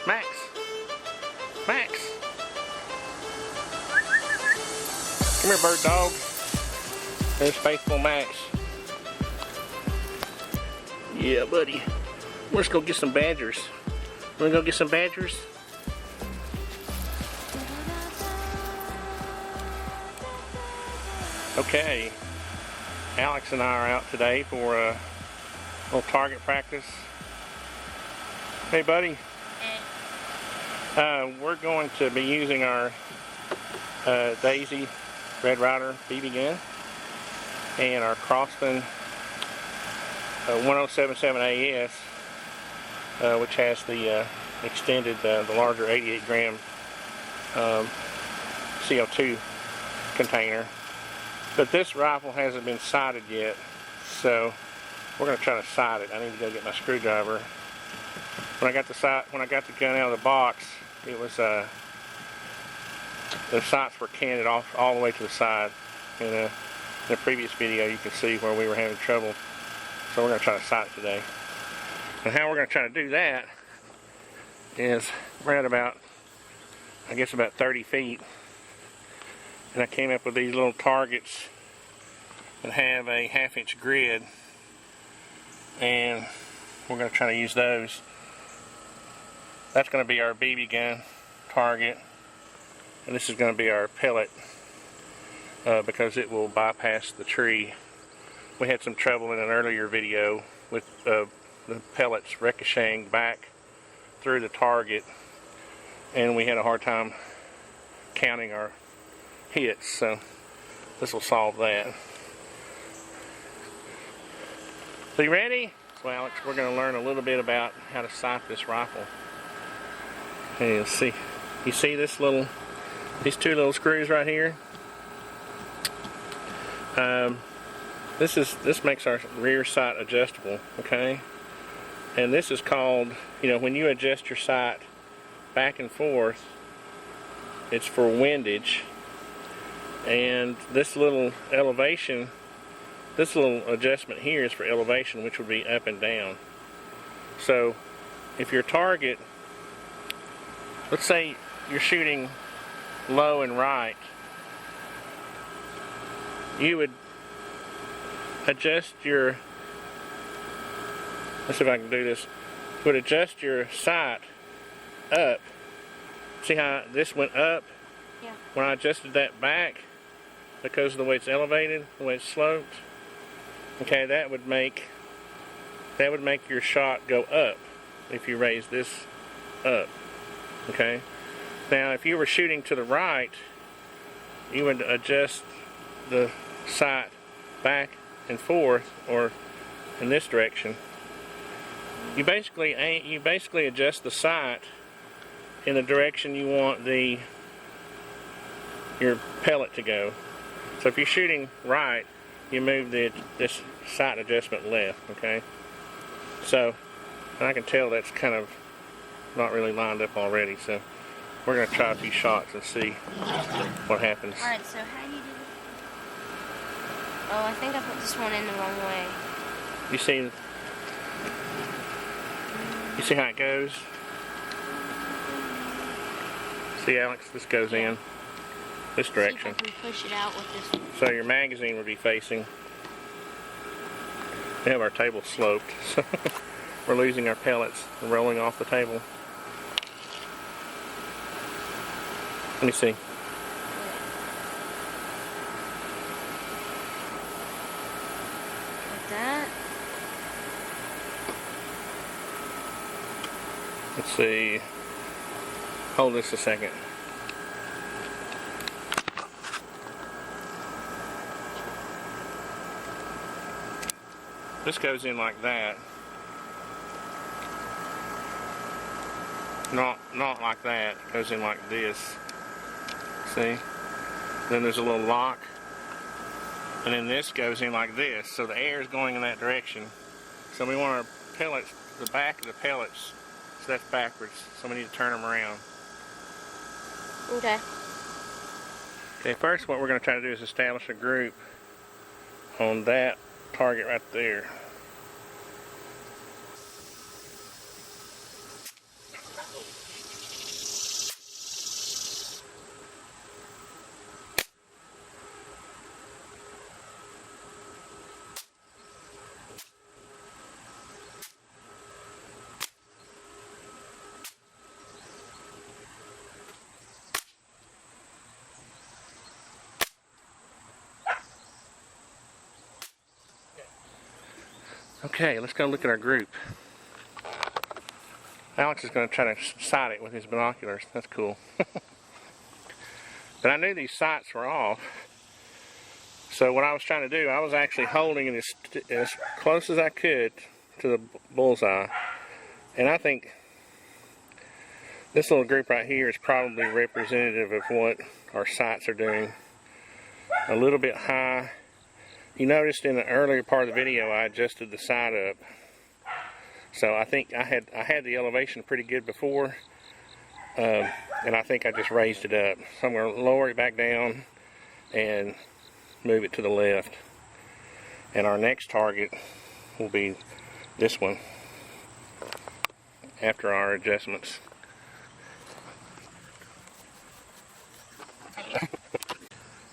Max. Max. Come here, bird dog. There's faithful Max. Yeah, buddy. Let's go get some badgers. Wanna go get some badgers? Okay. Alex and I are out today for a little target practice. Hey, buddy. We're going to be using our Daisy Red Ryder BB gun and our Crosman 1077 AS, which has the extended, the larger 88 gram CO2 container. But this rifle hasn't been sighted yet, so we're going to try to sight it. I need to go get my screwdriver. When I got the gun out of the box, it was the sights were canted off all the way to the side. In the previous video, you can see where we were having trouble. So we're going to try to sight it today. And how we're going to try to do that is we're at about, I guess about 30 feet. And I came up with these little targets that have a 1/2 inch grid, and we're going to try to use those. That's going to be our BB gun target, and this is going to be our pellet because it will bypass the tree. We had some trouble in an earlier video with the pellets ricocheting back through the target, and we had a hard time counting our hits, so this will solve that. So you ready? So Alex, we're going to learn a little bit about how to sight this rifle. And you'll see, you see these two little screws right here? This makes our rear sight adjustable, okay? And this is called, when you adjust your sight back and forth, it's for windage. And this little elevation, this little adjustment here is for elevation, which would be up and down. So if your target, let's say you're shooting low and right, you would adjust your, let's see if I can do this, you would adjust your sight up. See how this went up? Yeah. When I adjusted that back, because of the way it's elevated, the way it's sloped, okay, that would make your shot go up if you raise this up, okay? Now, if you were shooting to the right, you would adjust the sight back and forth, or in this direction. You basically adjust the sight in the direction you want your pellet to go. So if you're shooting right, you move this sight adjustment left, okay? So, and I can tell that's kind of not really lined up already, so we're going to try a few shots and see what happens. Alright, so how do you do this? Oh, I think I put this one in the wrong way. You see how it goes? See, Alex, this goes in this direction. See if I can push it out with this one. So your magazine would be facing. We have our table sloped, so we're losing our pellets and rolling off the table. Let me see. Like that. Let's see. Hold this a second. This goes in like that. Not like that. It goes in like this. See? Then there's a little lock. And then this goes in like this. So the air is going in that direction. So we want our pellets, the back of the pellets, so that's backwards. So we need to turn them around. Okay. Okay, first what we're going to try to do is establish a group on that target right there. Okay, let's go look at our group. Alex is going to try to sight it with his binoculars. That's cool. But I knew these sights were off. So what I was trying to do, I was actually holding it as close as I could to the bullseye. And I think this little group right here is probably representative of what our sights are doing. A little bit high. You noticed in the earlier part of the video I adjusted the sight up. So I think I had the elevation pretty good before. And I think I just raised it up. So I'm going to lower it back down and move it to the left. And our next target will be this one after our adjustments.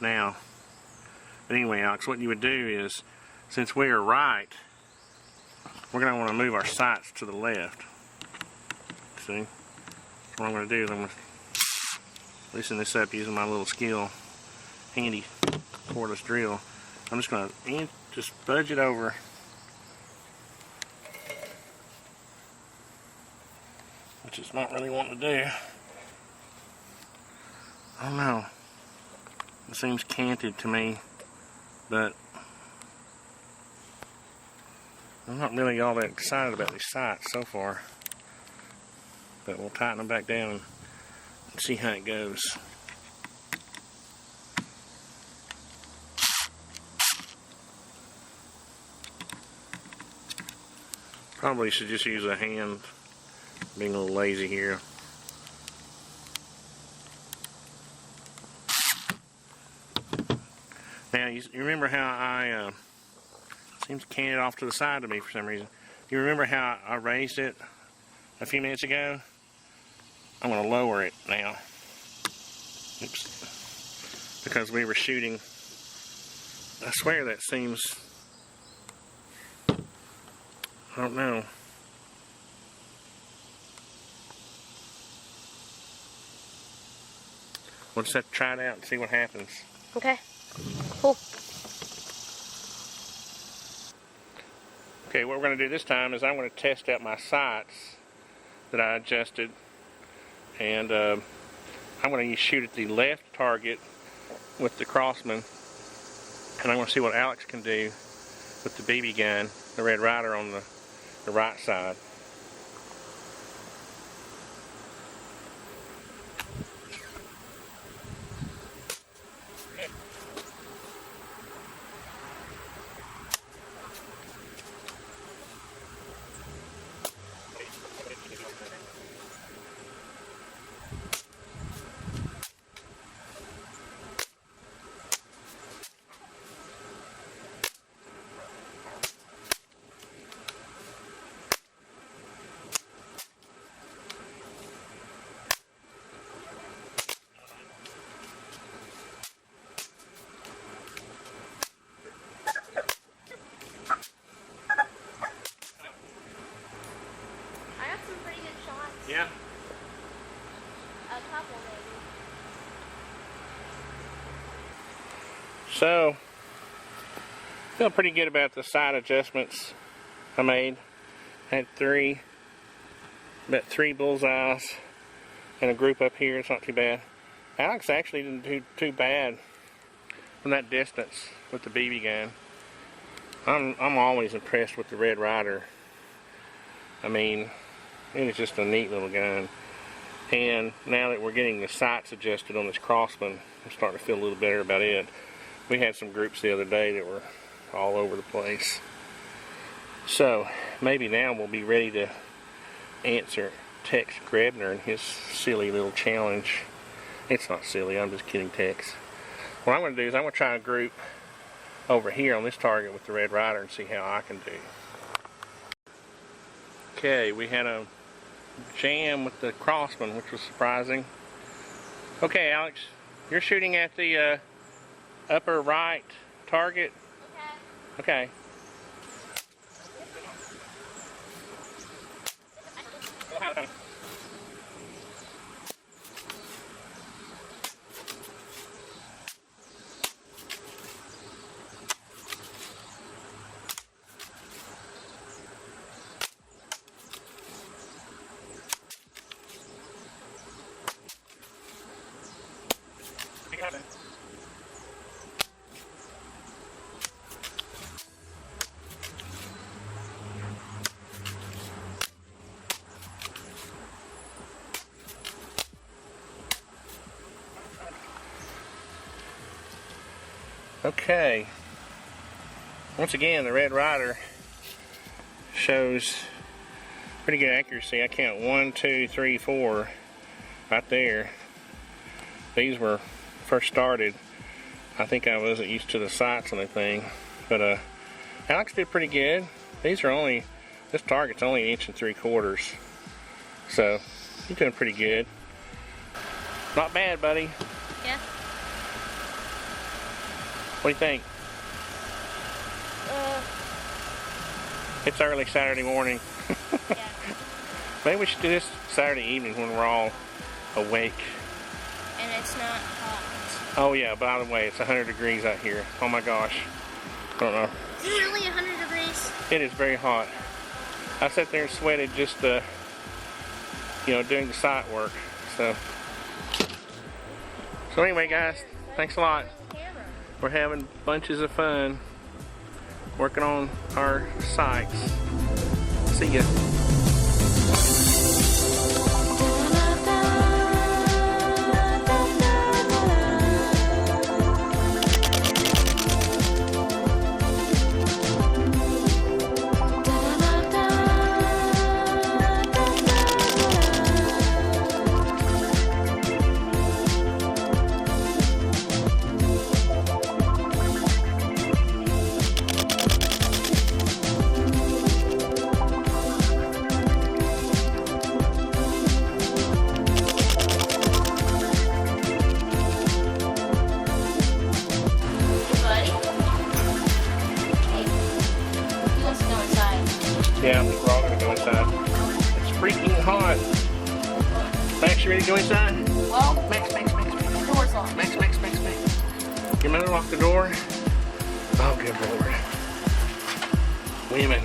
Now, but anyway, Alex, what you would do is, since we are right, we're going to want to move our sights to the left. See? So what I'm going to do is I'm going to loosen this up using my little skill, handy cordless drill. I'm just going to just budge it over. Which it's not really wanting to do. I don't know. It seems canted to me, but I'm not really all that excited about these sights so far. But we'll tighten them back down and see how it goes. Probably should just use a hand, being a little lazy here. Now, you remember how I, seems canted off to the side of me for some reason. You remember how I raised it a few minutes ago? I'm going to lower it now. Oops. Because we were shooting, I swear that seems, I don't know. We'll just have to try it out and see what happens. Okay. Cool. Okay, what we're going to do this time is I'm going to test out my sights that I adjusted, and I'm going to shoot at the left target with the Crosman, and I'm going to see what Alex can do with the BB gun, the Red Ryder, on the right side. Yeah. A couple, maybe. So, feel pretty good about the sight adjustments I made. Had about three bullseyes and a group up here. It's not too bad. Alex actually didn't do too bad from that distance with the BB gun. I'm always impressed with the Red Ryder. I mean, it is just a neat little gun. And now that we're getting the sights adjusted on this Crosman, I'm starting to feel a little better about it. We had some groups the other day that were all over the place. So maybe now we'll be ready to answer Tex Grebner and his silly little challenge. It's not silly, I'm just kidding, Tex. What I'm going to do is I'm going to try a group over here on this target with the Red Ryder and see how I can do. Okay, we had a jam with the Crosman, which was surprising. Okay, Alex, you're shooting at the upper right target. Okay. Okay. Once again, the Red Ryder shows pretty good accuracy. I count 1, 2, 3, 4 right there. These were first started. I think I wasn't used to the sights on the thing, but Alex did pretty good. These are only, this target's only 1 3/4 inches, so you're doing pretty good. Not bad, buddy. Yeah. What do you think? It's early Saturday morning. Yeah. Maybe we should do this Saturday evening when we're all awake. And it's not hot. Oh yeah, by the way, it's 100 degrees out here. Oh my gosh. I don't know. Is it really 100 degrees? It is very hot. I sat there and sweated just you know, doing the sight work. So anyway, guys, thanks a lot. We're having bunches of fun working on our sights. See ya. Yeah, I think we're all gonna go inside. It's freaking hot. Max, you ready to go inside? Well, Max. the door's locked. Max. Your mother locked the door? Oh, good Lord. Women.